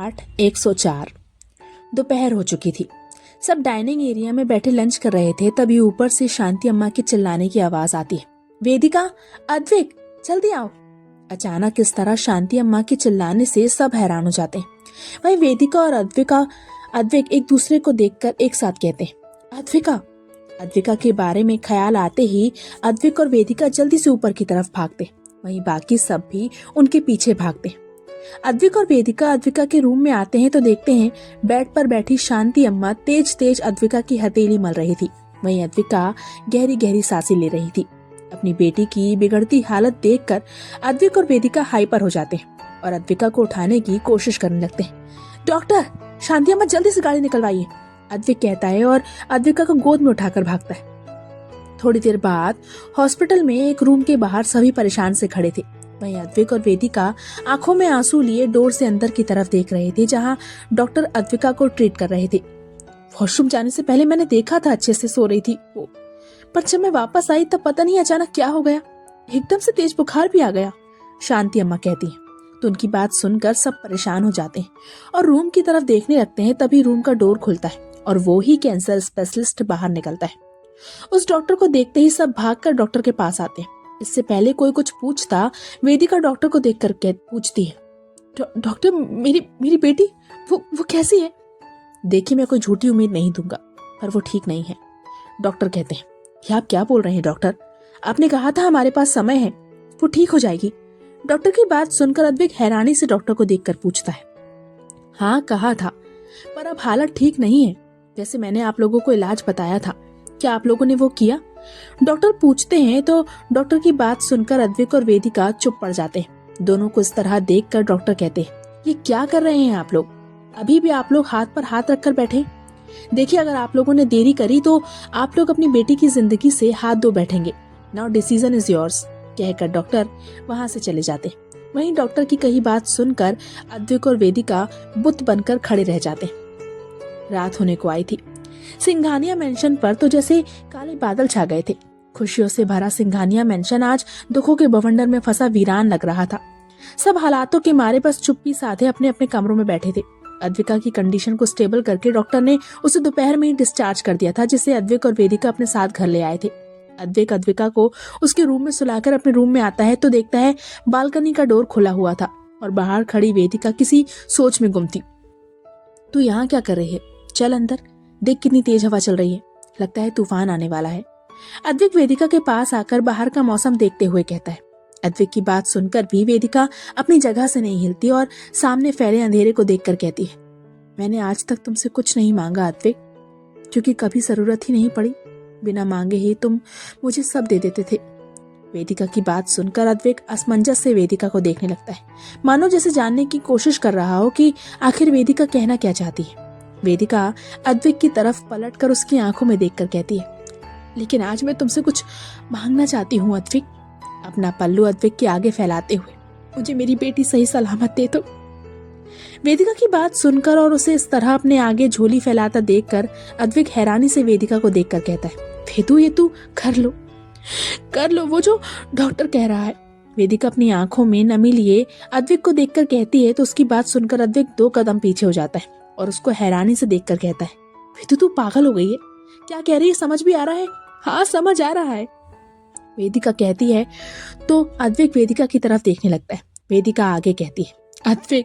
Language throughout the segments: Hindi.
8-104। दोपहर हो चुकी थी। सब डाइनिंग एरिया में बैठे लंच कर रहे थे, तभी ऊपर से शांति अम्मा के चिल्लाने की आवाज आती है। वेदिका, अद्विक, जल्दी आओ। अचानक इस तरह शांति अम्मा के चिल्लाने से सब हैरान हो जाते हैं। वहीं वेदिका और अद्विक एक दूसरे को देखकर एक साथ कहते हैं, अद्विका के बारे में ख्याल आते ही अद्विक और वेदिका जल्दी से ऊपर की तरफ भागते। वहीं बाकी सब भी उनके पीछे भागते। अद्विक और वेदिका अद्विका के रूम में आते हैं तो देखते हैं बेड पर बैठी शांति अम्मा तेज तेज अद्विका की हथेली मल रही थी। वहीं अद्विका गहरी गहरी सांसें ले रही थी। अपनी बेटी की बिगड़ती हालत देखकर अद्विक और वेदिका हाइपर हो जाते हैं और अद्विका को उठाने की कोशिश करने लगते हैं। डॉक्टर, शांति अम्मा जल्दी से गाड़ी निकलवाइए, अद्विक कहता है और अद्विका को गोद में उठाकर भागता है। थोड़ी देर बाद हॉस्पिटल में एक रूम के बाहर सभी परेशान से खड़े थे। वहीं अद्विक और वेदिका आंखों में आंसू लिए डोर से अंदर की तरफ देख रहे थे, जहां डॉक्टर अद्विका को ट्रीट कर रहे थे। वॉशरूम जाने से पहले मैंने देखा था अच्छे से सो रही थी वो, पर जब मैं वापस आई तब पता नहीं अचानक क्या हो गया, एकदम से तेज बुखार भी आ गया, शांति अम्मा कहती है। तो उनकी बात सुनकर सब परेशान हो जाते हैं और रूम की तरफ देखने लगते हैं। तभी रूम का डोर खुलता है और वो ही कैंसर स्पेशलिस्ट बाहर निकलता है। उस डॉक्टर को देखते ही सब भागकर डॉक्टर के पास आते हैं। इससे पहले कोई कुछ पूछता, वेदिका डॉक्टर को देखकर पूछती है, डॉक्टर, मेरी बेटी वो कैसी है? देखिए, मैं कोई झूठी उम्मीद नहीं दूंगा, पर वो ठीक नहीं है, डॉक्टर कहते हैं। ये आप क्या बोल रहे हैं डॉक्टर? आपने कहा था हमारे पास समय है, वो ठीक हो जाएगी। डॉक्टर की बात सुनकर अद्विक हैरानी से डॉक्टर को देखकर पूछता है। हाँ, कहा था, पर अब हालत ठीक नहीं है। जैसे मैंने आप लोगों को इलाज बताया था, क्या आप लोगों ने वो किया? डॉक्टर पूछते हैं। तो डॉक्टर की बात सुनकर अद्विक और वेदिका चुप पड़ जाते हैं। दोनों को इस तरह देखकर डॉक्टर कहते हैं, ये क्या कर रहे हैं आप लोग? अभी भी आप लोग हाथ पर हाथ रखकर बैठे? देखिए, अगर आप लोगों ने देरी करी तो आप लोग अपनी बेटी की जिंदगी से हाथ धो बैठेंगे। नाउ डिसीजन इज योर्स, कहकर डॉक्टर वहां से चले जाते। वहीं डॉक्टर की कही बात सुनकर अद्विक और वेदिका बुत बनकर खड़े रह जाते। रात होने को आई थी। सिंघानिया मेंशन पर तो जैसे काले बादल छा गए थे। खुशियों से भरा सिंघानिया मेंशन आज दुखों के बवंडर में फंसा वीरान लग रहा था। सब हालातों के मारे बस चुप्पी साधे अपने अपने कमरों में बैठे थे। अद्विका की कंडीशन को स्टेबल करके डॉक्टर ने उसे दोपहर में ही डिस्चार्ज कर दिया था, जिसे अद्विक और वेदिका अपने साथ घर ले आए थे। अद्विक अद्विका को उसके रूम में सुलाकर अपने रूम में आता है तो देखता है बालकनी का डोर खुला हुआ था और बाहर खड़ी वेदिका किसी सोच में गुम थी। तू यहाँ क्या कर रही है? चल अंदर, देख कितनी तेज हवा चल रही है, लगता है तूफान आने वाला है, अद्विक वेदिका के पास आकर बाहर का मौसम देखते हुए कहता है। अद्विक की बात सुनकर भी वेदिका अपनी जगह से नहीं हिलती और सामने फैले अंधेरे को देखकर कहती है, मैंने आज तक तुमसे कुछ नहीं मांगा अद्विक, क्योंकि कभी जरूरत ही नहीं पड़ी। बिना मांगे ही तुम मुझे सब दे देते थे। वेदिका की बात सुनकर अद्विक असमंजस से वेदिका को देखने लगता है, मानो जैसे जानने की कोशिश कर रहा हो कि आखिर वेदिका कहना क्या चाहती है। वेदिका अद्विक की तरफ पलटकर उसकी आंखों में देखकर कहती है, लेकिन आज मैं तुमसे कुछ मांगना चाहती हूँ अद्विक। अपना पल्लू अद्विक के आगे फैलाते हुए, मुझे मेरी बेटी सही सलामत दे दो। वेदिका की बात सुनकर और उसे इस तरह अपने आगे झोली फैलाता देखकर अद्विक हैरानी से वेदिका को देखकर कहता है, वेदू, ये तू कर लो वो जो डॉक्टर कह रहा है। वेदिका अपनी आंखों में नमी लिए अद्विक को देखकर कहती है तो उसकी बात सुनकर अद्विक 2 कदम पीछे हो जाता है और उसको हैरानी से देखकर कहता है, वेदू, तू पागल हो गई है? क्या कह रही है, समझ भी आ रहा है? हाँ, समझ आ रहा है, वेदिका कहती है। तो अद्विक वेदिका की तरफ देखने लगता है। वेदिका आगे कहती है,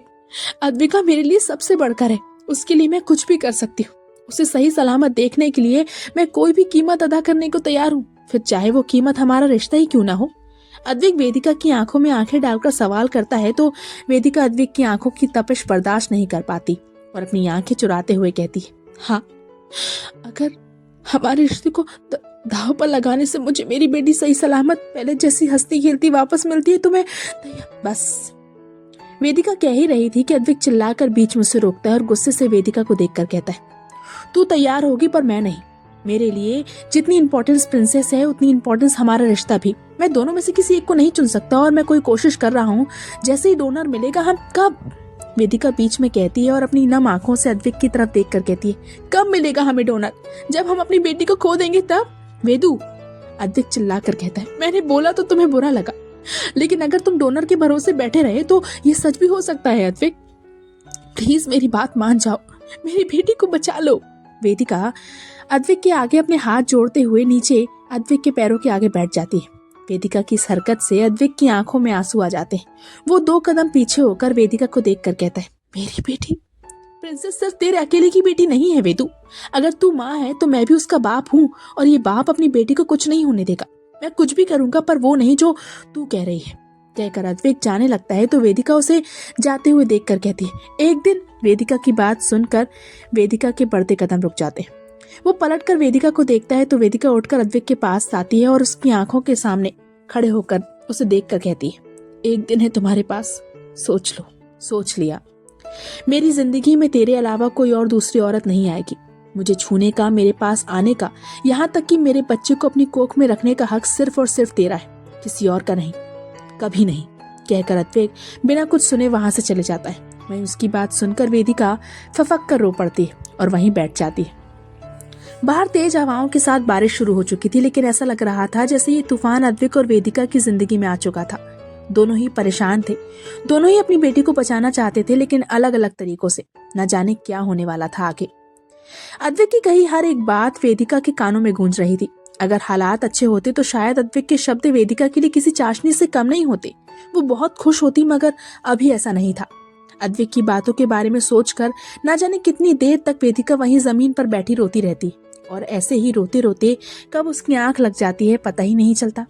अद्विका मेरे लिए सबसे बढ़कर है, उसके लिए मैं कुछ भी कर सकती हूँ। उसे सही सलामत देखने के लिए मैं कोई भी कीमत अदा करने को तैयार हूँ, फिर चाहे वो कीमत हमारा रिश्ता ही क्यों ना हो। अद्विक वेदिका की आंखों में आंखें डालकर सवाल करता है तो वेदिका अद्विक की आंखों की तपिश बर्दाश्त नहीं कर पाती और अपनी आंखें चुराते हुए कहती है, हाँ, अगर हमारे रिश्ते को दाव पर लगाने से मुझे मेरी बेटी सही सलामत पहले जैसी हंसती खेलती वापस मिलती है तो मैं बस। वेदिका कह ही रही थी कि अद्विक चिल्लाकर बीच में से रोकता है और गुस्से से वेदिका को देखकर कहता है, तू तैयार होगी पर मैं नहीं। मेरे लिए जितनी इंपॉर्टेंस प्रिंसेस है उतनी इंपॉर्टेंस हमारा रिश्ता भी। मैं दोनों में से किसी एक को नहीं चुन सकता और मैं कोई कोशिश कर रहा हूँ, जैसे ही डोनर मिलेगा हम कब। वेदिका बीच में कहती है और अपनी नम आंखों से अद्विक की तरफ देखकर कहती है, कब मिलेगा हमें डोनर? जब हम अपनी बेटी को खो देंगे तब। वेदू, अद्विक चिल्लाकर कहता है, मैंने बोला तो तुम्हें बुरा लगा, लेकिन अगर तुम डोनर के भरोसे बैठे रहे तो ये सच भी हो सकता है अद्विक। प्लीज मेरी बात मान जाओ, मेरी बेटी को बचा लो। वेदिका अद्विक के आगे अपने हाथ जोड़ते हुए नीचे अद्विक के पैरों के आगे बैठ जाती है। वेदिका की इस हरकत से अद्विक की आंखों में आंसू आ जाते हैं। वो 2 कदम पीछे होकर वेदिका को देखकर कहता है, मेरी बेटी। प्रिंसेस सिर्फ तेरे अकेले की बेटी नहीं है वेदू, अगर तू माँ है तो मैं भी उसका बाप हूँ, और ये बाप अपनी बेटी को कुछ नहीं होने देगा। मैं कुछ भी करूंगा पर वो नहीं जो तू कह रही है। कहकर अद्विक जाने लगता है तो वेदिका उसे जाते हुए देखकर कहती है। एक दिन वेदिका की बात सुनकर वेदिका के बढ़ते कदम रुक जाते हैं। वो पलटकर वेदिका को देखता है तो वेदिका उठकर अद्विक के पास आती है और उसकी आंखों के सामने खड़े होकर उसे देखकर कहती है, एक दिन है तुम्हारे पास, सोच लो। सोच लिया। मेरी जिंदगी में तेरे अलावा कोई और दूसरी औरत नहीं आएगी। मुझे छूने का, मेरे पास आने का, यहाँ तक कि मेरे बच्चे को अपनी कोख में रखने का हक सिर्फ और सिर्फ तेरा है, किसी और का नहीं, कभी नहीं। कहकर अद्विक बिना कुछ सुने वहां से चले जाता है। वहीं उसकी बात सुनकर वेदिका फफक कर रो पड़ती है और वहीं बैठ जाती है। बाहर तेज हवाओं के साथ बारिश शुरू हो चुकी थी, लेकिन ऐसा लग रहा था जैसे ये तूफान अद्विक और वेदिका की जिंदगी में आ चुका था। दोनों ही परेशान थे, दोनों ही अपनी बेटी को बचाना चाहते थे, लेकिन अलग अलग तरीकों से। न जाने क्या होने वाला था आगे। अद्विक की कही हर एक बात वेदिका के कानों में गूंज रही थी। अगर हालात अच्छे होते तो शायद अद्विक के शब्द वेदिका के लिए किसी चाशनी से कम नहीं होते। वो बहुत खुश होती, मगर अभी ऐसा नहीं था। अद्विक की बातों के बारे में सोचकर न जाने कितनी देर तक वेदिका वहीं जमीन पर बैठी रोती रहती, और ऐसे ही रोते रोते कब उसकी आंख लग जाती है पता ही नहीं चलता।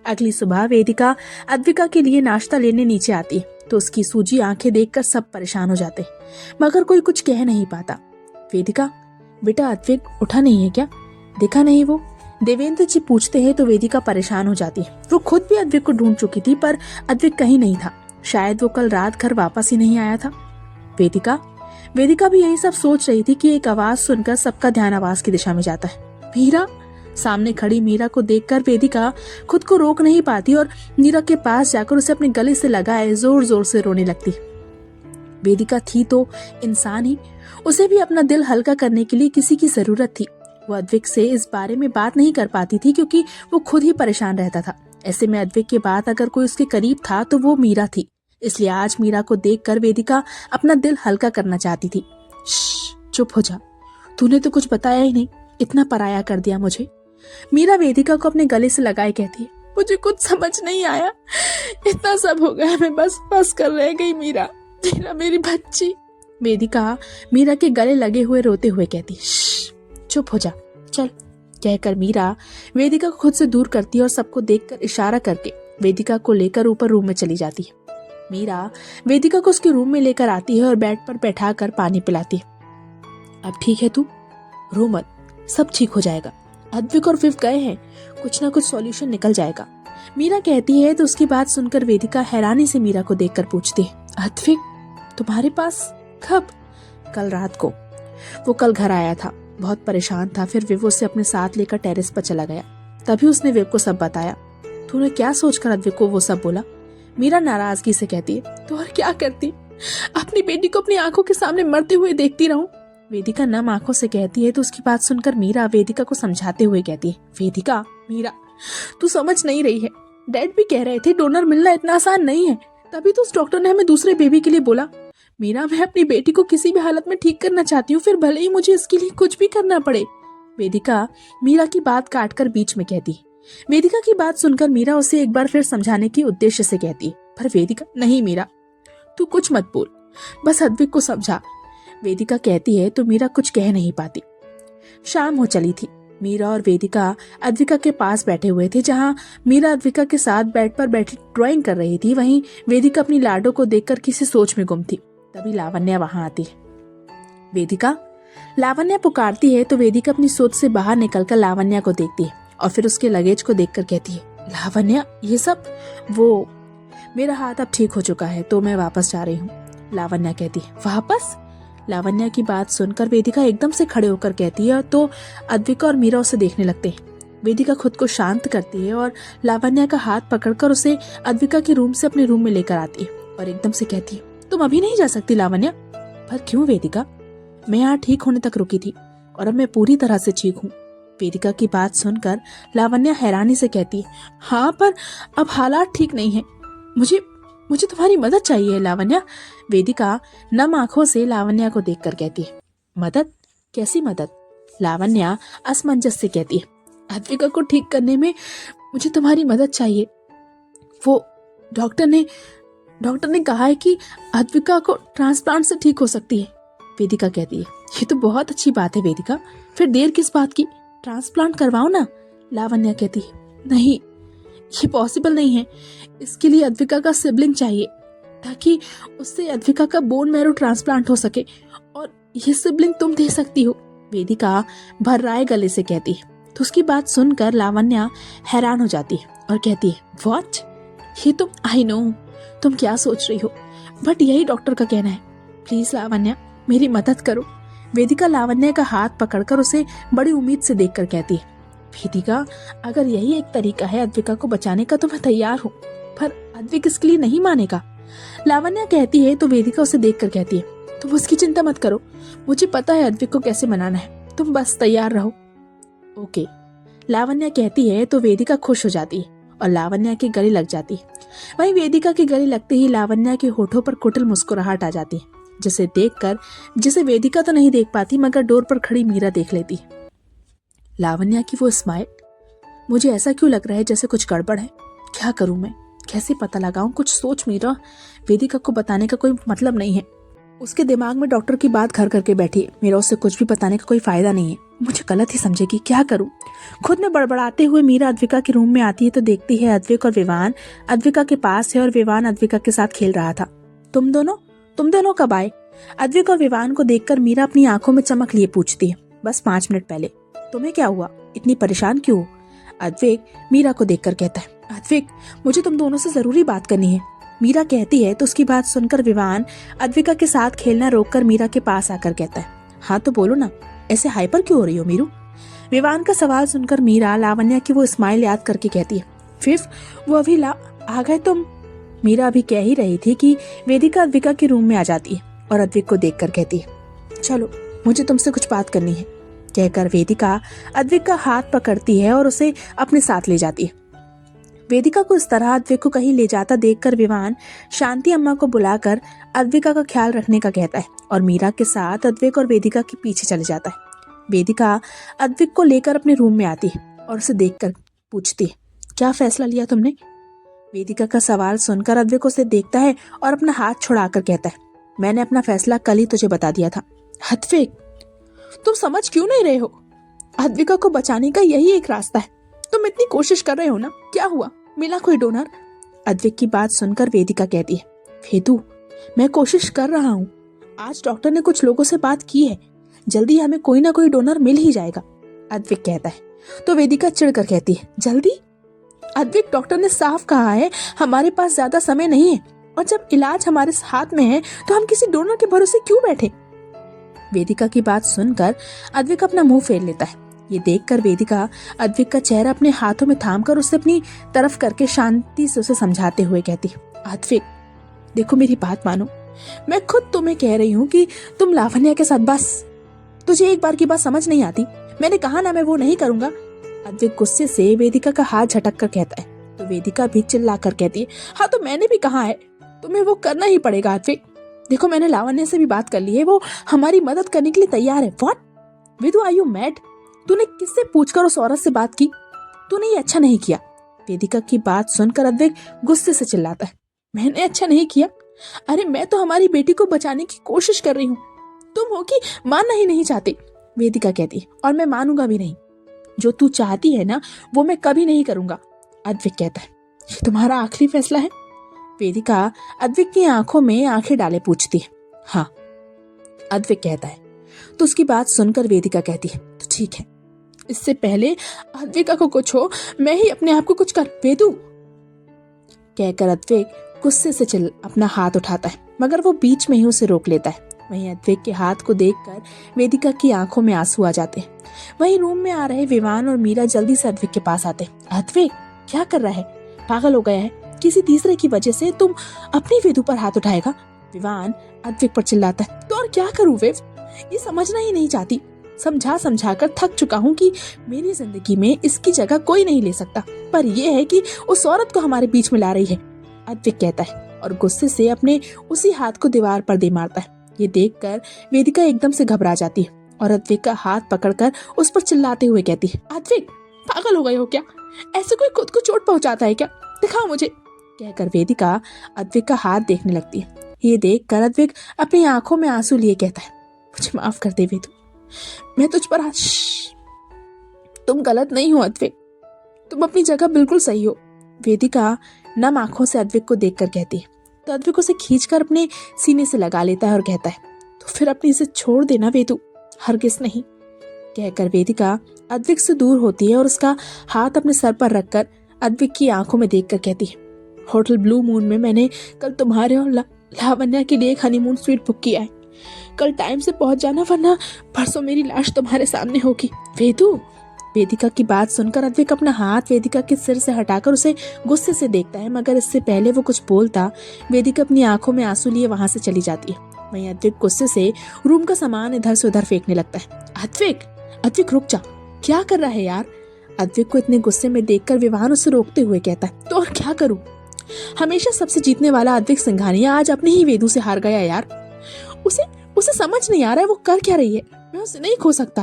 अगली सुबह वेदिका अद्विका के लिए नाश्ता लेने नीचे आती है तो उसकी सूजी आंखें देखकर सब परेशान हो जाते, मगर कोई कुछ कह नहीं पाता। वेदिका, बेटा अद्विक उठा नहीं है क्या, देखा नहीं वो? देवेंद्र जी पूछते हैं तो वेदिका परेशान हो जाती है। वो खुद भी अद्विक को ढूंढ चुकी थी पर अद्विक कहीं नहीं था। शायद वो कल रात घर वापस ही नहीं आया था। वेदिका भी यही सब सोच रही थी कि एक आवाज सुनकर सबका ध्यान आवाज की दिशा में जाता है। मीरा। सामने खड़ी मीरा को देखकर वेदिका खुद को रोक नहीं पाती और मीरा के पास जाकर उसे अपने गले से लगाए जोर जोर से रोने लगती। वेदिका थी तो इंसान ही, उसे भी अपना दिल हल्का करने के लिए किसी की जरूरत थी। वो अद्विक से इस बारे में बात नहीं कर पाती थी क्योंकि वो खुद ही परेशान रहता था। ऐसे में अद्विक के बाद अगर कोई उसके करीब था तो वो मीरा थी। इसलिए आज मीरा को देखकर वेदिका अपना दिल हल्का करना चाहती थी। चुप हो जा, तूने तो कुछ बताया ही नहीं, इतना पराया कर दिया मुझे। मीरा वेदिका को अपने गले से लगाए कहती है, मुझे कुछ समझ नहीं आया, इतना सब हो गया, मैं बस फंस कर रह गई मीरा, मेरी बच्ची। वेदिका मीरा के गले लगे हुए रोते हुए कहती, चुप हो जा, चल। कहकर मीरा वेदिका को खुद से दूर करती है और सबको देखकर इशारा करके वेदिका को लेकर ऊपर रूम में चली जाती है। मीरा वेदिका को उसके रूम में लेकर आती है और बेड पर बैठाकर पानी पिलाती है। अब ठीक है तू, रो मत, सब ठीक हो जाएगा। अद्विक और विव गए हैं, कुछ ना कुछ सॉल्यूशन निकल जाएगा, मीरा कहती है। तो उसकी बात सुनकर वेदिका हैरानी से मीरा को देखकर पूछती है, अद्विक तुम्हारे पास कब? कल रात को। वो कल घर आया था, बहुत परेशान था, फिर विव उसे अपने साथ लेकर टेरेस पर चला गया। तभी उसने विव को सब बताया। तूने क्या सोचकर अद्विक को वो सब बोला? मीरा नाराजगी से कहती है, तो और क्या करती, अपनी बेटी को अपनी आंखों के सामने मरते हुए देखती रहूं? वेदिका नम आंखों से कहती है। तो उसकी बात सुनकर मीरा वेदिका को समझाते हुए कहती है, वेदिका, मीरा तू समझ नहीं रही है, डैड भी कह रहे थे डोनर मिलना इतना आसान नहीं है, तभी तो उस डॉक्टर ने हमें दूसरे बेबी के लिए बोला। मीरा, मैं अपनी बेटी को किसी भी हालत में ठीक करना चाहती हूँ, फिर भले ही मुझे इसके लिए कुछ भी करना पड़े। वेदिका मीरा की बात काटकर बीच में कहती। वेदिका की बात सुनकर मीरा उसे एक बार फिर समझाने के उद्देश्य से कहती, पर वेदिका, नहीं मीरा, तू कुछ मत बोल, बस अद्विक को समझा। वेदिका कहती है तो मीरा कुछ कह नहीं पाती। शाम हो चली थी। मीरा और वेदिका अद्विका के पास बैठे हुए थे। जहां मीरा अद्विका के साथ बेड पर बैठी ड्राइंग कर रही थी, वहीं वेदिका अपनी लाडो को देखकर किसी सोच में गुम थी। तभी लावण्या वहां आती है। वेदिका, लावण्या पुकारती है तो वेदिका अपनी सोच से बाहर निकलकर लावण्या को देखती है और फिर उसके लगेज को देखकर कहती है, लावण्या ये सब? वो मेरा हाथ अब ठीक हो चुका है तो मैं वापस जा रही हूँ। लावण्या कहती है, वापस? लावण्या की बात सुनकर वेदिका एकदम से खड़े होकर कहती है तो अद्विका और मीरा उसे देखने लगते हैं। वेदिका खुद को शांत करती है और लावण्या का हाथ पकड़कर उसे अद्विका के रूम से अपने रूम में लेकर आती है और एकदम से कहती है, तुम अभी नहीं जा सकती लावण्या। पर क्यों वेदिका? मैं यहाँ ठीक होने तक रुकी थी और अब मैं पूरी तरह से ठीक हूँ। वेदिका की बात सुनकर लावण्या हैरानी से कहती है, हाँ पर अब हालात ठीक नहीं है, मुझे तुम्हारी मदद चाहिए लावण्या। वेदिका नम आंखों से लावण्या को देखकर कहती है। मदद? कैसी मदद? लावण्या असमंजस से कहती है। अद्विका को ठीक करने में मुझे तुम्हारी मदद चाहिए। वो डॉक्टर ने कहा है कि अद्विका को ट्रांसप्लांट से ठीक हो सकती है। वेदिका कहती है। ये तो बहुत अच्छी बात है वेदिका, फिर देर किस बात की, ट्रांसप्लांट करवाओ ना। लावण्या कहती है। नहीं, ये पॉसिबल नहीं है। इसके लिए अद्विका का सिबलिंग चाहिए ताकि उससे अद्विका का बोन मैरो ट्रांसप्लांट हो सके, और ये सिबलिंग तुम दे सकती हो। वेदिका भर्राए गले से कहती है। तो उसकी बात सुनकर लावण्या हैरान हो जाती है और कहती है, व्हाट? ये तुम, आई नो तुम क्या सोच रही हो, बट यही डॉक्टर का कहना है। प्लीज लावण्या, मेरी मदद करो। वेदिका लावण्या का हाथ पकड़कर उसे बड़ी उम्मीद से देखकर कहती है। वेदिका, अगर यही एक तरीका है अद्विका को बचाने का तो मैं तैयार हूँ, पर अद्विक इसके लिए नहीं मानेगा। लावण्या कहती है तो वेदिका उसे देखकर कहती है, तुम उसकी चिंता मत करो, मुझे पता है अद्विक को कैसे मनाना है, तुम बस तैयार रहो। ओके, लावण्या कहती है तो वेदिका खुश हो जाती है और लावण्या के गले लग जाती है। वहीं वेदिका के गले लगते ही लावण्या के होठों पर कुटिल मुस्कुराहट आ जाती है, जिसे वेदिका तो नहीं देख पाती मगर डोर पर खड़ी मीरा देख लेती है। लावण्या की वो स्माइल, मुझे ऐसा क्यों लग रहा है जैसे कुछ गड़बड़ है। क्या करूं मैं, कैसे पता लगाऊं? कुछ सोच मीरा, वेदिका को बताने का कोई मतलब नहीं है। उसके दिमाग में डॉक्टर की बात घर करके बैठी है। मेरा उससे कुछ भी बताने का कोई फायदा नहीं है, मुझे गलत ही समझेगी। क्या करूं? खुद में बड़बड़ाते हुए मीरा अद्विका के रूम में आती है तो देखती है अद्विक और विवान अद्विका के पास है और विवान अद्विका के साथ खेल रहा था। तुम दोनों कब आए? अद्विक और विवान को देखकर मीरा अपनी आंखों में चमक लिए पूछती है। बस 5 मिनट पहले। तुम्हें क्या हुआ, इतनी परेशान क्यों हो? अद्विक मीरा को देखकर कहता है। अद्विक, मुझे तुम दोनों से जरूरी बात करनी है। मीरा कहती है तो उसकी बात सुनकर विवान अद्विका के साथ खेलना रोककर मीरा के पास आकर कहता है, हाँ तो बोलो ना, ऐसे हाइपर क्यों हो रही हो मीरू? विवान का सवाल सुनकर मीरा लावण्या की वो स्माइल याद करके कहती है, फिर वो अभी आ गए तुम? मीरा अभी कह ही रही थी कि वेदिका अद्विका के रूम में आ जाती है और अद्विक को देखकर कहती है, चलो मुझे तुमसे कुछ बात करनी है। कहकर वेदिका अद्विक का हाथ पकड़ती है और उसे अपने साथ ले जाती है। वेदिका को इस तरह अद्विक को कहीं ले जाता देखकर विवान शांति अम्मा को बुलाकर अद्विका का ख्याल रखने का कहता है और मीरा के साथ अद्विक और वेदिका के पीछे चले जाता है। वेदिका अद्विक को लेकर अपने रूम में आती है और उसे देखकर पूछती है, क्या फैसला लिया तुमने? वेदिका का सवाल सुनकर अद्विक उसे देखता है और अपना हाथ छुड़ाकर कहता है, मैंने अपना फैसला कल ही तुझे बता दिया था। अद्विक, तुम समझ क्यों नहीं रहे हो? अद्विका को बचाने का यही एक रास्ता है। तुम इतनी कोशिश कर रहे हो ना, क्या हुआ, मिला कोई डोनर? अद्विक की बात सुनकर वेदिका कहती है, वेदू, मैं कोशिश कर रहा हूँ। आज डॉक्टर ने कुछ लोगों से बात की है, जल्दी हमें कोई ना कोई डोनर मिल ही जाएगा। अद्विक कहता है तो वेदिका चिढ़कर कहती है, जल्दी? अद्विक, डॉक्टर ने साफ कहा है हमारे पास ज्यादा समय नहीं है, और जब इलाज हमारे हाथ में है तो हम किसी डोनर के भरोसे क्यों बैठे? वेदिका की बात सुनकर अद्विक अपना मुंह फेर लेता है। ये देखकर वेदिका अद्विक का चेहरा अपने हाथों में थामकर उसे अपनी तरफ करके शांति से उसे समझाते हुए कहती, अद्विक देखो, मेरी बात मानो, मैं खुद तुम्हें कह रही हूँ कि तुम लावण्या के साथ, बस तुझे एक बार की बात समझ नहीं आती? मैंने कहा ना, मैं वो नहीं करूंगा। अद्विक गुस्से से वेदिका का हाथ झटक कर कहता है तो वेदिका भी चिल्ला कर कहती है, हाँ तो मैंने भी कहा है, तुम्हें वो करना ही पड़ेगा। अद्विक देखो, मैंने लावण्या से भी बात कर ली है, वो हमारी मदद करने के लिए तैयार है। What? Vidu, are you mad? तूने किससे पूछकर उस औरत से बात की? तूने ये अच्छा नहीं किया। वेदिका की बात सुनकर अद्विक गुस्से से चिल्लाता है, मैंने अच्छा नहीं किया? अरे मैं तो हमारी बेटी को बचाने की कोशिश कर रही हूँ, तुम हो कि मानना ही नहीं चाहते। वेदिका कहती है, और मैं मानूंगा भी नहीं। जो तू चाहती है ना, वो मैं कभी नहीं करूंगा। अद्विक कहता है, ये तुम्हारा आखिरी फैसला है? वेदिका अद्विक की आंखों में आंखें डाले पूछती है, हाँ। अद्विक कहता है तो उसकी बात सुनकर वेदिका कहती है, तो ठीक है, इससे पहले अद्विका को कुछ हो, मैं ही अपने आप को कुछ कर। वेदू कहकर अद्विक गुस्से से अपना हाथ उठाता है, मगर वो बीच में ही उसे रोक लेता है। वहीं अद्विक के हाथ को देखकर वेदिका की आंखों में आंसू आ जाते हैं। वहीं रूम में आ रहे विवान और मीरा जल्दी से अद्विक के पास आते हैं। अद्विक क्या कर रहा है, पागल हो गया है? किसी तीसरे की वजह से तुम अपनी वेदू पर हाथ उठाएगा? विवान अद्विक पर चिल्लाता है, तो और क्या करूं वेव, ये समझना ही नहीं चाहती। समझा कर थक चुका हूँ कि मेरी जिंदगी में इसकी जगह कोई नहीं ले सकता, पर यह है कि उस औरत को हमारे बीच में ला रही है। अद्विक कहता है और गुस्से से अपने उसी हाथ को दीवार पर दे मारता है। ये देखकर वेदिका एकदम से घबरा जाती है और अद्विक का हाथ पकड़कर उस पर चिल्लाते हुए कहती है, अद्विक पागल हो गए हो क्या? ऐसे कोई खुद को चोट पहुंचाता है क्या? दिखाओ मुझे। कहकर वेदिका अद्विक का हाथ देखने लगती है। ये देखकर अद्विक अपनी आंखों में आंसू लिए कहता है, मुझे माफ कर दे वेदु, मैं तुझ पर तुम गलत नहीं हो अद्विक, तुम अपनी जगह बिल्कुल सही हो। वेदिका नम आंखों से अद्विक को देखकर कहती है, तो अद्विक उसे खींचकर अपने सीने से लगा लेता है और कहता है, तो फिर अपनी इसे छोड़ देना वेदु, हरगिज नहीं। कहकर वेदिका अद्विक से दूर होती है और उसका हाथ अपने सर पर रखकर अद्विक की आंखों में देखकर कहती है, होटल ब्लू मून में मैंने कल तुम्हारे और लावण्या के लिए एक हनीमून स्वीट बुक किया है। कल टाइम से पहुंच जाना, वरना परसों मेरी लाश तुम्हारे सामने होगी वेदु। वेदिका की बात सुनकर अद्विक अपना हाथ वेदिका के सिर से हटाकर उसे गुस्से से देखता है, मगर इससे पहले वो कुछ बोलता वेदिका अपनी आंखों में आंसू लिए वहां से चली जाती है। वहीं अद्विक गुस्से से रूम का सामान इधर से उधर फेंकने लगता है। अद्विक रुक जा, क्या कर रहा है यार? अद्विक को इतने गुस्से में देखकर विवान उसे रोकते हुए कहता है, तो और क्या करूं? हमेशा सबसे जीतने वाला अद्विक सिंघानिया आज अपने ही वेदु से हार गया यार। उसे समझ नहीं आ रहा है वो कर क्या रही है, मैं उसे नहीं खो सकता।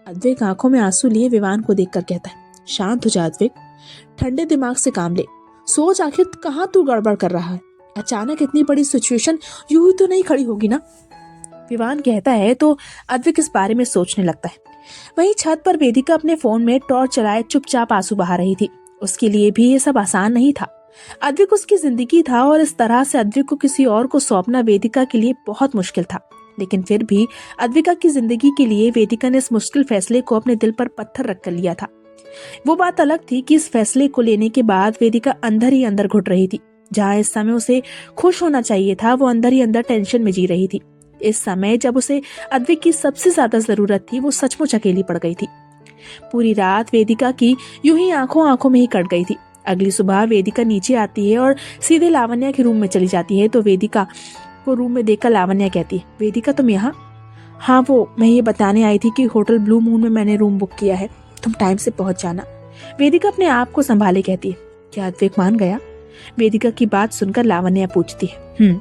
अद्विक आंखों में आंसू लिए विवान को देखकर कहता है, शांत हो जा अद्विक, ठंडे दिमाग से काम ले, सोच आखिर कहाँ तू गड़बड़ कर रहा है। अचानक इतनी बड़ी सिचुएशन यूं ही तो नहीं खड़ी होगी ना। विवान कहता है तो अद्विक इस बारे में सोचने लगता है। वहीं छत पर वेदिका अपने फोन में टॉर्च चलाए चुपचाप आंसू बहा रही थी। उसके लिए भी ये सब आसान नहीं था। अद्विक उसकी जिंदगी था और इस तरह से अद्विक को किसी और को सौंपना वेदिका के लिए बहुत मुश्किल था। लेकिन फिर भी अद्विका की जिंदगी के लिए वेदिका ने इस मुश्किल फैसले को अपने दिल पर पत्थर रख कर लिया था। वो बात अलग थी कि इस फैसले को लेने के बाद वेदिका अंदर ही अंदर घुट रही थी। जहाँ इस समय उसे खुश होना चाहिए था, वो अंदर ही अंदर टेंशन में जी रही थी। इस समय जब उसे अद्विक की सबसे ज्यादा जरूरत थी, वो सचमुच अकेली पड़ गई थी। पूरी रात वेदिका की यूं ही आंखों में ही कट गई थी। अगली सुबह वेदिका नीचे आती है और सीधे लावण्या के रूम में चली जाती है। तो वेदिका को रूम में देखकर लावण्या कहती है, वेदिका तुम यहाँ? हाँ, वो मैं ये बताने आई थी कि होटल ब्लू मून में मैंने रूम बुक किया है, तुम टाइम से पहुंच जाना। वेदिका अपने आप को संभाले कहती है, क्या अद्विक मान गया? वेदिका की बात सुनकर लावण्या पूछती है।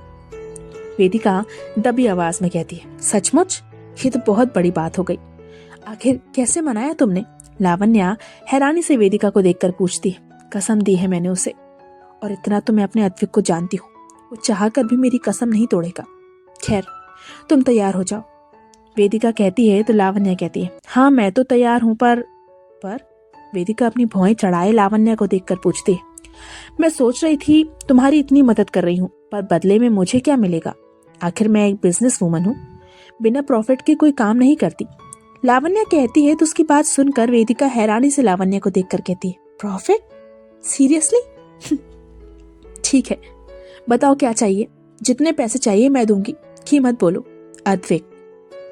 वेदिका दबी आवाज में कहती है, सचमुच? ये तो बहुत बड़ी बात हो गई। आखिर कैसे मनाया तुमने? लावण्या हैरानी से वेदिका को देखकर पूछती है। कसम दी है मैंने उसे, और इतना तो मैं अपने अद्विक को जानती हूँ, वो चाहकर भी मेरी कसम नहीं तोड़ेगा। खैर, तुम तैयार हो जाओ, वेदिका कहती है। तो लावण्या कहती है, हाँ मैं तो तैयार हूँ, पर वेदिका अपनी भौहें चढ़ाए लावण्या को देखकर पूछती है, मैं सोच रही थी तुम्हारी इतनी मदद कर रही हूँ, पर बदले में मुझे क्या मिलेगा? आखिर मैं एक बिजनेस वूमन हूँ, बिना प्रॉफिट के कोई काम नहीं करती। लावण्या कहती है। तो उसकी बात सुनकर वेदिका हैरानी से लावण्या को देखकर कहती है, प्रॉफिट? सीरियसली? ठीक है, बताओ क्या चाहिए? जितने पैसे चाहिए मैं दूंगी, कीमत बोलो। अद्विक।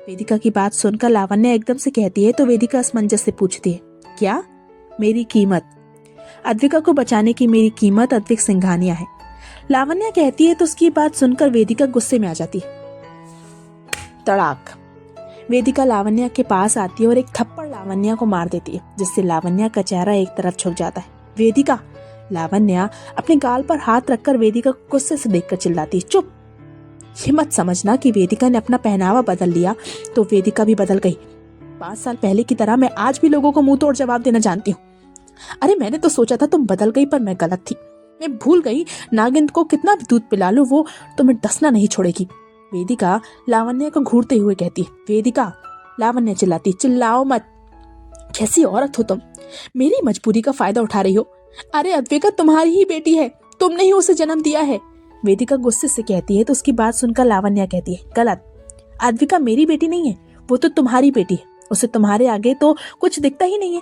वेदिका की बात सुनकर लावण्या एकदम से कहती है। तो वेदिका असमंजस से पूछती है, क्या? मेरी कीमत? अद्विका को बचाने की मेरी कीमत अद्विक सिंघानिया है, लावण्या कहती है। तो उसकी बात सुनकर वेदिका गुस्से में आ जाती है। तड़ाक। वेदिका लावण्या के पास आती है और एक थप्पड़ लावण्या को मार देती है, जिससे लावण्या का चेहरा एक तरफ झुक जाता है। वेदिका! लावण्या अपने गाल पर हाथ रखकर वेदिका को गुस्से से देखकर चिल्लाती है, चुप! ये मत समझना कि वेदिका ने अपना पहनावा बदल लिया तो वेदिका भी बदल गई। 5 साल पहले की तरह मैं आज भी लोगों को मुंह तोड़ जवाब देना जानती हूँ। अरे मैंने तो सोचा था तुम बदल गई, पर मैं गलत थी। मैं भूल गई नागिन को कितना भी दूध पिला लो, वो तुम्हें डसना नहीं छोड़ेगी। वेदिका लावण्या को घूरते हुए कहती है। वेदिका! लावण्या चिल्लाती, चिल्लाओ मत, कैसी औरत हो तुम? मेरी मजबूरी का फायदा उठा रही हो। अरे अद्विका तुम्हारी ही बेटी है, तुमने ही उसे जन्म दिया है, वेदिका गुस्से से कहती है। तो उसकी बात सुनकर लावण्या कहती है, गलत। अद्विका मेरी बेटी नहीं है, वो तो तुम्हारी बेटी है। उसे तुम्हारे आगे तो कुछ दिखता ही नहीं है।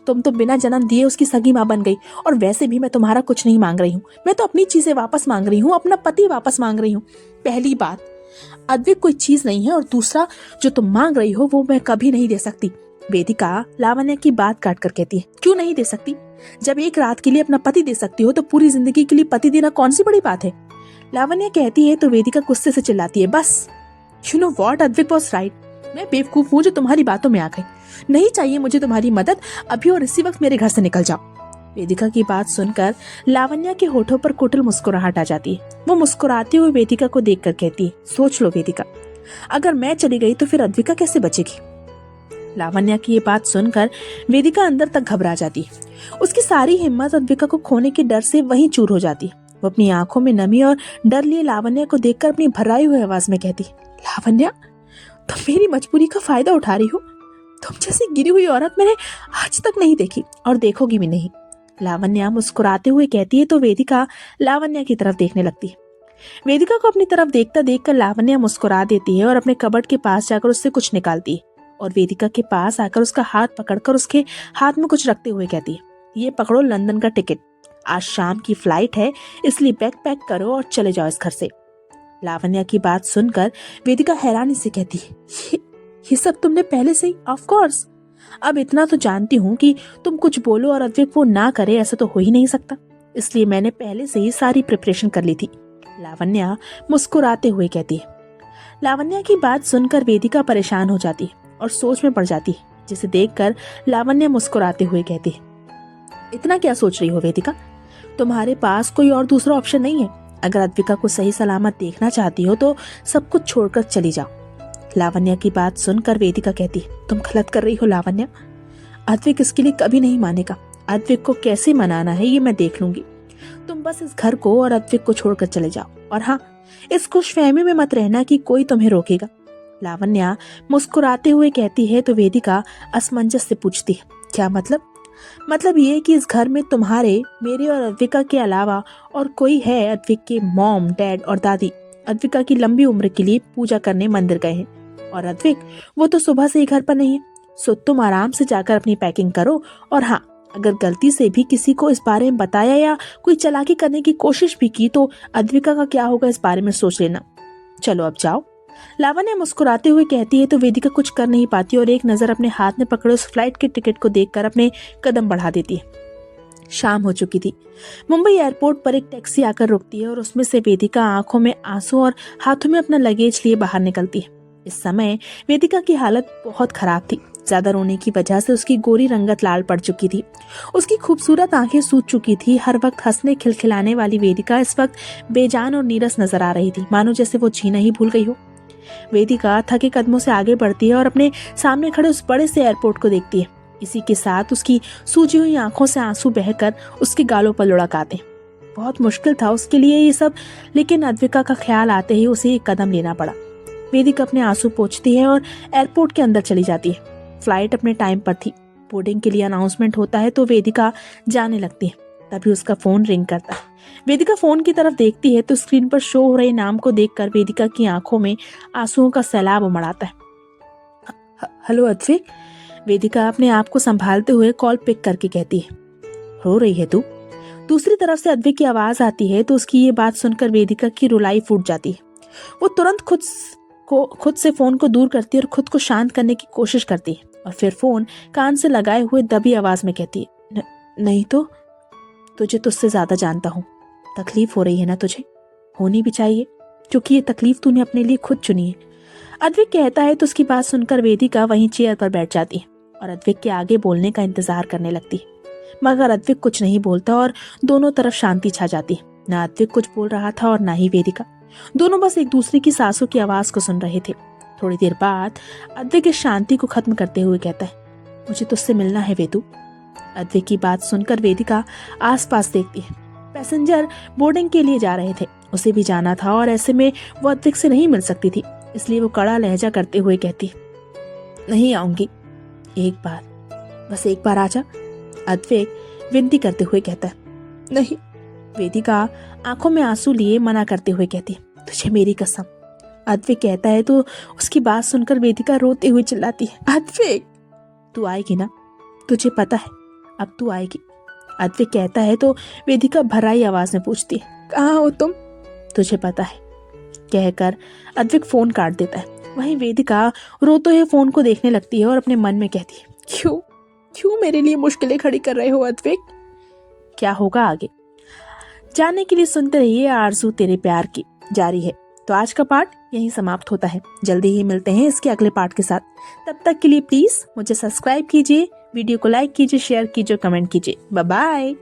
तुम तो बिना जन्म दिए उसकी सगी माँ बन गई। और वैसे भी मैं तुम्हारा कुछ नहीं मांग रही हूँ, मैं तो अपनी चीजें वापस मांग रही हूँ, अपना पति वापस मांग रही हूँ। पहली बात, अद्विक कोई चीज नहीं है, और दूसरा जो तुम मांग रही हो वो मैं कभी नहीं दे सकती। वेदिका लावण्या की बात काट कर कहती है, क्यों नहीं दे सकती? जब एक रात के लिए अपना पति दे सकती हो तो पूरी जिंदगी के लिए पति देना कौन सी बड़ी बात है? लावण्या कहती है। तो वेदिका गुस्से से चिल्लाती है, बस। You know what, Advik was right, मैं बेवकूफ हूँ जो तुम्हारी बातों में आ गई। नहीं चाहिए मुझे तुम्हारी मदद, अभी और इसी वक्त मेरे घर से निकल जाओ। वेदिका की बात सुनकर लावण्या के होठों पर कुटिल मुस्कुराहट आ जाती है। वो मुस्कुराते हुए वेदिका को देखकर कहती है, सोच लो वेदिका, अगर मैं चली गई तो फिर अद्विका कैसे बचेगी। लावण्या की ये बात सुनकर वेदिका अंदर तक घबरा जाती है। उसकी सारी हिम्मत अद्विका को खोने के डर से वहीं चूर हो जाती है। वो अपनी आंखों में नमी और डर लिए लावण्या को देखकर अपनी भर्राई हुई आवाज में कहती, लावण्या, तुम मेरी मजबूरी का फायदा उठा रही हो। तुम जैसी गिरी हुई औरत मैंने आज तक नहीं देखी और देखोगी भी नहीं। लावण्या मुस्कुराते हुए कहती है तो वेदिका लावण्या की तरफ देखने लगती है। वेदिका को अपनी तरफ देखता देखकर लावण्या मुस्कुरा देती है और अपने कबर्ड के पास जाकर उससे कुछ निकालती है और वेदिका के पास आकर उसका हाथ पकड़कर उसके हाथ में कुछ रखते हुए कहती है, ये पकड़ो लंदन का टिकट, आज शाम की फ्लाइट है, इसलिए बैग पैक करो और चले जाओ इस घर से। लावण्या की बात सुनकर वेदिका हैरानी से कहती है, ये सब तुमने पहले से ही? ऑफ कोर्स, अब इतना तो जानती हूँ कि तुम कुछ बोलो और अद्विक वो ना करे, ऐसा तो हो ही नहीं सकता, इसलिए मैंने पहले से ही सारी प्रिपरेशन कर ली थी। लावण्या मुस्कुराते हुए कहती है। लावण्या की बात सुनकर वेदिका परेशान हो जाती है और सोच में पड़ जाती है, जिसे देखकर लावण्या मुस्कुराते हुए कहती है, इतना क्या सोच रही हो वेदिका, तुम्हारे पास कोई और दूसरा ऑप्शन नहीं है। अगर अद्विका को सही सलामत देखना चाहती हो तो सब कुछ छोड़कर चली जाओ। लावण्या की बात सुनकर वेदिका कहती, तुम गलत कर रही हो लावण्या, अद्विक इसके लिए कभी नहीं मानेगा। अद्विक को कैसे मनाना है ये मैं देख लूंगी। तुम बस इस घर को और अद्विक को छोड़कर चले जाओ, और हाँ, इस खुशफहमी में मत रहना कि कोई तुम्हें रोकेगा। लावण्या मुस्कुराते हुए कहती है तो वेदिका असमंजस से पूछती है, क्या मतलब? मतलब ये कि इस घर में तुम्हारे, मेरे और अद्विका के अलावा और कोई है? अद्विक के मॉम, डैड और दादी अद्विका की लंबी उम्र के लिए पूजा करने मंदिर गए हैं, और अद्विक वो तो सुबह से ही घर पर नहीं है। सो तुम आराम से जाकर अपनी पैकिंग करो, और हाँ, अगर गलती से भी किसी को इस बारे में बताया या कोई चालाकी करने की कोशिश भी की तो अद्विका का क्या होगा इस बारे में सोच लेना। चलो अब जाओ। लावण्या मुस्कुराते हुए कहती है तो वेदिका कुछ कर नहीं पाती और एक नजर अपने हाथ में पकड़े उस फ्लाइट के टिकट को देखकर अपने कदम बढ़ा देती है। शाम हो चुकी थी। मुंबई एयरपोर्ट पर एक टैक्सी आकर रुकती है और उसमें से वेदिका आंखों में आंसू और हाथों में अपना लगेज लिए बाहर निकलती है। इस समय वेदिका की हालत बहुत खराब थी। ज्यादा रोने की वजह से उसकी गोरी रंगत लाल पड़ चुकी थी। उसकी खूबसूरत आंखें सूज चुकी थी। हर वक्त हंसने खिलखिलाने वाली वेदिका इस वक्त बेजान और नीरस नजर आ रही थी, मानो जैसे वो जीना ही भूल गई हो। वेदिका थके कदमों से आगे बढ़ती है और अपने सामने खड़े उस बड़े से एयरपोर्ट को देखती है। इसी के साथ उसकी सूजी हुई आंखों से आंसू बहकर उसके गालों पर लुढ़क आते हैं। बहुत मुश्किल था उसके लिए ये सब, लेकिन अद्विका का ख्याल आते ही उसे एक कदम लेना पड़ा। वेदिका अपने आंसू पोंछती है और एयरपोर्ट के अंदर चली जाती है। फ्लाइट अपने टाइम पर थी। बोर्डिंग के लिए अनाउंसमेंट होता है तो वेदिका जाने लगती है। तभी उसका फोन रिंग करता है। वेदिका फोन की तरफ देखती है तो स्क्रीन पर शो हो रहे नाम को देखकर वेदिका की आंखों में आंसुओं का सैलाब उमड़ आता है। हेलो अद्विक। वेदिका अपने आप को संभालते हुए कॉल पिक करके कहती है, रो रही है तू? दूसरी तरफ से अद्विक की आवाज आती है तो उसकी ये बात सुनकर वेदिका की रुलाई फूट जाती है। वो तुरंत खुद से फोन को दूर करती है और खुद को शांत करने की कोशिश करती है, और फिर फोन कान से लगाए हुए दबी आवाज में कहती है, नहीं तो तुझे तुझसे ज्यादा जानता हूँ। तकलीफ हो रही है ना तुझे? होनी भी चाहिए, क्योंकि ये तकलीफ तूने अपने लिए खुद चुनी है। अद्विक कहता है तो उसकी बात सुनकर वेदिका वहीं चेयर पर बैठ जाती है और अद्विक के आगे बोलने का इंतजार करने लगती है। मगर अद्विक कुछ नहीं बोलता और दोनों तरफ शांति छा जाती है। ना अद्विक कुछ बोल रहा था और ना ही वेदिका। दोनों बस एक दूसरे की सांसों की आवाज को सुन रहे थे। थोड़ी देर बाद अद्विक इस शांति को खत्म करते हुए कहता है, मुझे तुझसे मिलना है वेदु। अद्विक की बात सुनकर वेदिका आसपास देखती है। पैसेंजर बोर्डिंग के लिए जा रहे थे, उसे भी जाना था और ऐसे में वो अद्विक से नहीं मिल सकती थी, इसलिए वो कड़ा लहजा करते हुए कहती, नहीं आऊंगी, एक बार, बस एक बार आजा। अद्विक विनती करते हुए कहता है, नहीं। वेदिका आंखों में आंसू लिए मना करते हुए कहती, तुझे मेरी कसम। अद्विक कहता है तो उसकी बात सुनकर वेदिका रोते हुए चिल्लाती है, अद्विक तू आएगी ना? तुझे पता है अब तू आएगी। अद्विक कहता है तो वेदिका भराई आवाज में पूछती है, कहाँ हो तुम? तुझे पता है, कहकर अद्विक फोन काट देता है। वहीं वेदिका रोते हुए फोन को देखने लगती है और अपने मन में कहती है, क्यों मेरे लिए मुश्किलें खड़ी कर रहे हो अद्विक? क्या होगा आगे जानने के लिए सुनते रहिए आरज़ू तेरे प्यार की जारी है। तो आज का पार्ट यहीं समाप्त होता है। जल्दी ही मिलते हैं इसके अगले पार्ट के साथ। तब तक के लिए प्लीज मुझे सब्सक्राइब कीजिए वीडियो को लाइक कीजिए, शेयर कीजिए, कमेंट कीजिए। Bye bye.